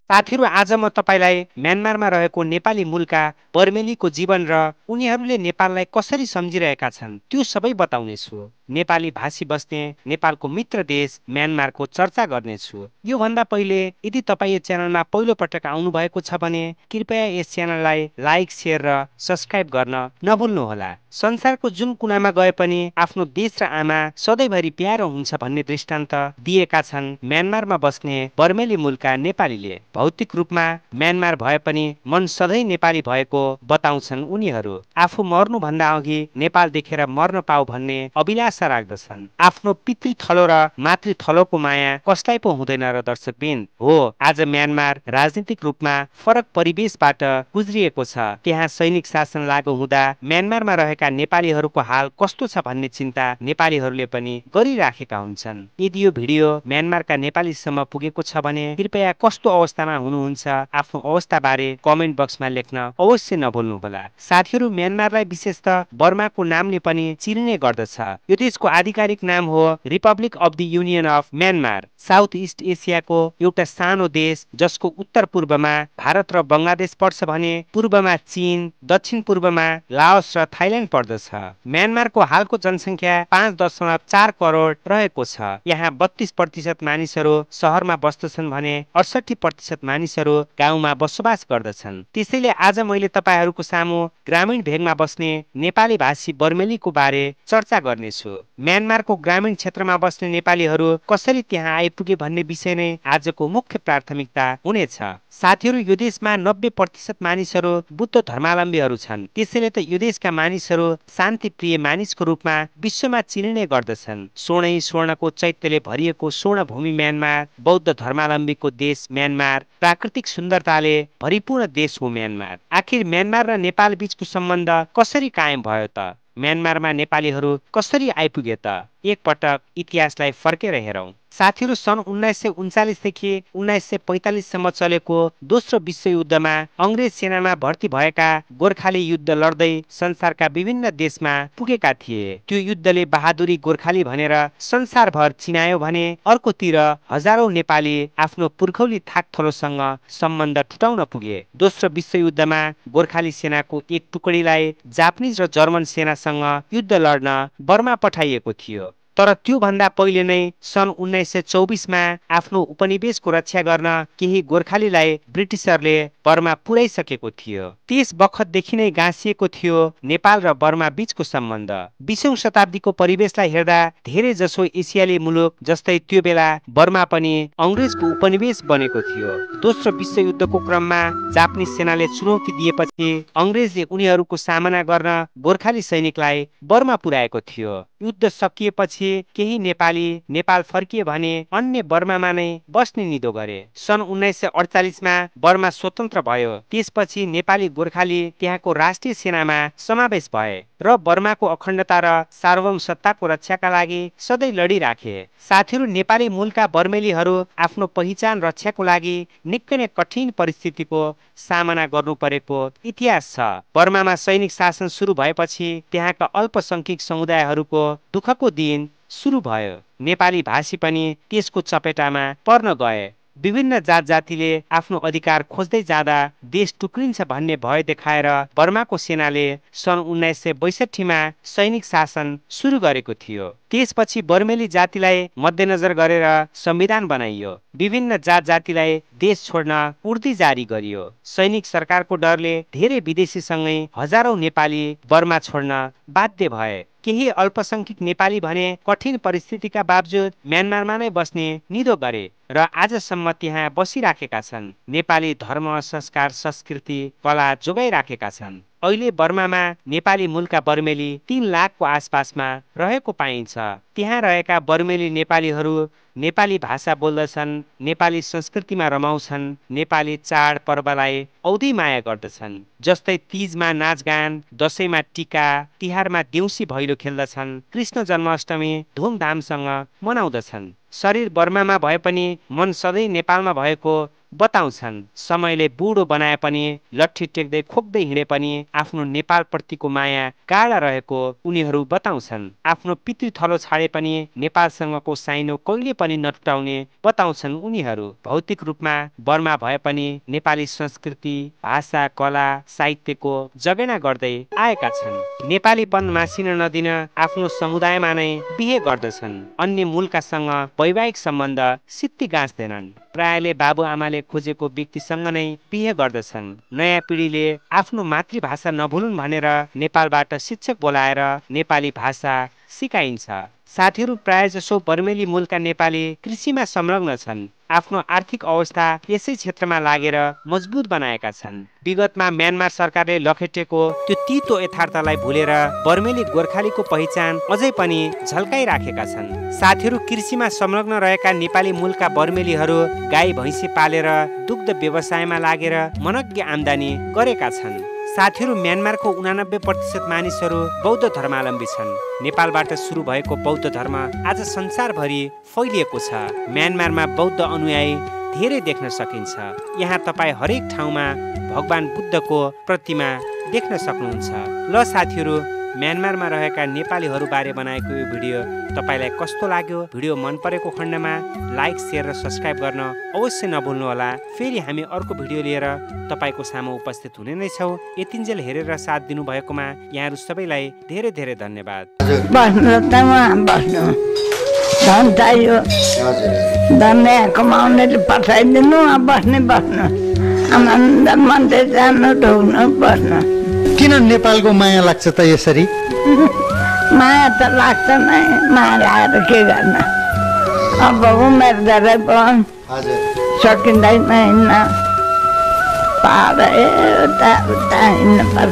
साथीहरू, आज म तपाईलाई म्यानमारमा रहेको नेपाली मूलका बर्मेलीको जीवन र उनीहरूले नेपाललाई कसरी सम्झिरहेका छन् त्यो सबै बताउनेछु। नेपाली भाषी बस्ने नेपालको मित्र देश म्यानमारको चर्चा गर्नेछु। योभन्दा पहिले यदि तपाईँ यो च्यानलमा पहिलो पटक आउनु भएको छ भने कृपया यस च्यानललाई लाइक, सेयर र सब्स्क्राइब गर्न नभुल्नुहोला। संसारको जुन कुनामा गए पनि आफ्नो देश र आमा सधैँभरि प्यारो हुन्छ भन्ने दृष्टान्त दिएका छन् म्यानमारमा बस्ने बर्मेली मूलका नेपालीले। भौतिक रूपमा म्यानमार भए पनि मन सधैँ नेपाली भएको बताउँछन् उनीहरू। आफू मर्नुभन्दा अघि नेपाल देखेर मर्न पाऊ भन्ने अभिलाषा राख्दछन्। आफ्नो पितृथलो र मातृथलोको माया कसलाई पो हुँदैन र दर्शकबिन। हो, आज म्यानमार राजनीतिक रूपमा फरक परिवेशबाट गुज्रिएको छ। त्यहाँ सैनिक शासन लागू हुँदा म्यानमारमा रहेका नेपालीहरूको हाल कस्तो छ भन्ने चिन्ता नेपालीहरूले पनि गरिराखेका हुन्छन्। यदि यो भिडियो म्यानमारका नेपालीसम्म पुगेको छ भने कृपया कस्तो अवस्थामा हुनुहुन्छ आफ्नो अवस्थाबारे कमेन्ट बक्समा लेख्न अवश्य नभुल्नुहोला। साथीहरू, म्यानमारलाई विशेषतः बर्माको नामले पनि चिनिने गर्दछ। यो देशको आधिकारिक नाम हो Republic of the union of Myanmar. South east एसियाको एउटा सानो देश जसको उत्तर पूर्वमा भारत र बङ्गलादेश पर्छ भने पूर्वमा चीन, दक्षिण पूर्वमा लाओस र थाइल्यान्ड पर्दछ। म्यानमारको हालको जनसङ्ख्या 5.4 करोड रहेको छ। यहाँ 32% मानिसहरू सहरमा बस्दछन् भने 68% मानिसहरू गाउँमा बसोबास गर्दछन्। त्यसैले आज मैले तपाईहरूको सामु ग्रामीण भेगमा बस्ने नेपाली भाषी बर्मेलीको बारे चर्चा गर्नेछु। म्यानमारको ग्रामीण क्षेत्रमा बस्ने नेपालीहरू कसरी त्यहाँ आइपुगे भन्ने विषय नै आजको मुख्य प्राथमिकता हुनेछ। साथीहरू, यो देशमा 90% मानिसहरू बुद्ध धर्मावलम्बीहरू छन्। त्यसैले त यो देशका मानिसहरू शान्तिप्रिय मानिसको रूपमा विश्वमा चिनिने गर्दछन्। स्वर्णको चैत्यले भरिएको स्वर्णभूमि म्यानमार, बौद्ध धर्मावलम्बीको देश म्यानमार, प्राकृतिक सुन्दरताले भरिपूर्ण देश हो म्यानमार। आखिर म्यानमार र नेपाल बीचको सम्बन्ध कसरी कायम भयो त? म्यानमारमा नेपालीहरू कसरी आइपुगे त? एकपटक इतिहासलाई फर्केर हेरौं। साथीहरू, सन् 1939 देखि 1945 सम्म चलेको दोस्रो विश्वयुद्धमा अंग्रेज सेनामा भर्ती भएका गोर्खाली युद्ध लड्दै संसारका विभिन्न देशमा पुगेका थिए। त्यो युद्धले बहादुरी गोर्खाली भनेर संसारभर चिनायो भने अर्कोतिर हजारौं नेपाली आफ्नो पुर्खौली थाकथलोसँग सम्बन्ध टुटाउन पुगे। दोस्रो विश्वयुद्धमा गोर्खाली सेनाको एक टुकडीलाई जापानिज र जर्मन सेनासँग युद्ध लड्न बर्मा पठाइएको थियो। तर त्यो भन्दा पहिले नै सन् 1924 मा आफ्नो उपनिवेशको रक्षा गर्न केही गोर्खालीलाई ब्रिटिसरले बर्मा पुर्याइसकेको थियो। त्यस बखतदेखि नै गाँसिएको थियो नेपाल र बर्मा बीचको सम्बन्ध। 20औं शताब्दीको परिवेशलाई हेर्दा धेरै जसो एसियाली मुलुक जस्तै त्यो बेला बर्मा पनि अंग्रेजको उपनिवेश बनेको थियो। दोस्रो विश्वयुद्धको क्रममा जापानिज सेनाले चुनौती दिएपछि अंग्रेजले उनीहरूको सामना गर्न गोर्खाली सैनिकलाई बर्मा पुर्याएको थियो। युद्ध सकिएपछि केही नेपाली नेपाल फर्किए भने अन्य बर्मामा नै बस्ने निधो गरे। सन् 1948 मा बर्मा स्वतन्त्र भयो। त्यसपछि नेपाली गोर्खाली त्यहाँको राष्ट्रिय सेनामा समावेश भए र बर्माको अखण्डता र सार्वभौमसत्ताको रक्षाका लागि सधैँ लडिराखे। साथीहरू, नेपाली मूलका बर्मेलीहरू आफ्नो पहिचान रक्षाको लागि निकै नै कठिन परिस्थितिको सामना गर्नु परेको इतिहास छ। बर्मामा सैनिक शासन सुरु भएपछि त्यहाँका अल्पसंख्यक समुदायहरूको दुःखको दिन सुरु भयो। नेपाली भाषी पनि त्यसको चपेटामा पर्न गए। विभिन्न जात जातिले आफ्नो अधिकार खोज्दै जाँदा देश टुक्रिन्छ भन्ने भय देखाएर बर्माको सेनाले सन् 1962 मा सैनिक शासन सुरु गरेको थियो। त्यसपछि बर्मेली जातिलाई मध्यनजर गरेर संविधान बनाइयो। विभिन्न जात जातिलाई देश छोड्न उर्दी जारी गरियो। सैनिक सरकारको डरले धेरै विदेशीसँगै हजारौं नेपाली बर्मा छोड्न बाध्य भए। केही अल्पसंख्यक नेपाली भने कठिन परिस्थितिका बावजुद म्यानमारमा नै बस्ने निधो गरे र आजसम्म त्यहाँ बसिराखेका छन्। नेपाली धर्म, संस्कार, संस्कृति, कला जोगाइराखेका छन्। अहिले बर्मामा नेपाली मूलका बर्मेली 3 लाखको आसपासमा रहेको पाइन्छ। त्यहाँ रहेका बर्मेली नेपालीहरू नेपाली भाषा बोल्दछन्, नेपाली संस्कृतिमा रमाउँछन्, नेपाली चाड पर्वलाई औधी माया गर्दछन्। जस्तै तीजमा नाचगान, दशैंमा टीका, तिहारमा देउसी भैलो खेल्दछन्, कृष्ण जन्माष्टमी धुमधामसँग मनाउँदछन्। शरीर बर्मामा भए पनि मन सधैँ नेपालमा भएको बताउँछन्। समयले बुढो बनाए पनि, लट्ठी टेक्दै खोक्दै हिँडे पनि आफ्नो नेपालप्रतिको माया गाढा रहेको उनीहरू बताउँछन्। आफ्नो पितृथलो छाडे पनि नेपालसँगको साइनो कहिले पनि नटुटाउने बताउँछन् उनीहरू। भौतिक रूपमा बर्मा भए पनि नेपाली संस्कृति, भाषा, कला, साहित्यको जगेर्ना गर्दै आएका छन्। नेपालीपन मासिन नदिन आफ्नो समुदायमा नै बिहे गर्दछन्। अन्य मुलुकसँग वैवाहिक सम्बन्ध सित्ती गाँच्दैनन्। प्रायले बाबुआमाले खोजेको व्यक्तिसँग नै बिहे गर्दछन्। नयाँ पिढीले आफ्नो मातृभाषा नभुलुन् भनेर नेपालबाट शिक्षक बोलाएर नेपाली भाषा सिकाइन्छ। साथीहरू, प्राय जसो बर्मेली मूलका नेपाली कृषिमा संलग्न छन्। आफ्नो आर्थिक अवस्था यसै क्षेत्रमा लागेर मजबुत बनाएका छन्। विगतमा म्यानमार सरकारले लखेटेको त्यो तितो यथार्थलाई भुलेर बर्मेली गोर्खालीको पहिचान अझै पनि झल्काइराखेका छन्। साथीहरू, कृषिमा संलग्न रहेका नेपाली मूलका बर्मेलीहरू गाई भैँसी पालेर दुग्ध व्यवसायमा लागेर मनग्गे आम्दानी गरेका छन्। साथीहरू, म्यानमारको 89% मानिसहरू बौद्ध धर्मावलम्बी छन्। नेपालबाट सुरु भएको बौद्ध धर्म आज संसारभरि फैलिएको छ। म्यानमारमा बौद्ध अनुयायी धेरै देख्न सकिन्छ। यहाँ तपाईँ हरेक ठाउँमा भगवान बुद्धको प्रतिमा देख्न सक्नुहुन्छ। ल साथीहरू, म्यानमारमा रहेका नेपालीहरू बारे बनाएको यो भिडियो तपाईलाई कस्तो लाग्यो? भिडियो मन परेको खण्डमा लाइक, शेयर र सब्स्क्राइब गर्न अवश्य नभुल्नुहोला। फेरि हामी अर्को भिडियो लिएर तपाईको सामु उपस्थित हुने नै छौँ। यतिन्जेल हेरेर साथ दिनुभएकोमा यहाँहरू सबैलाई धेरै धेरै धन्यवाद। धन चाहियो, धन्य कमाउनेले पठाइदिनु, बस्ने बस्नु, आनन्द मन्दिर जानु, ढोग्नु, बस्नु। किन नेपालको माया लाग्छ त यसरी? माया त लाग्छ नै, माया लागेर के गर्न? अब उमेर धेरै भयो, सकिँदैन हिँड्न, पाहाड यता उता हिँड्नु पर्छ।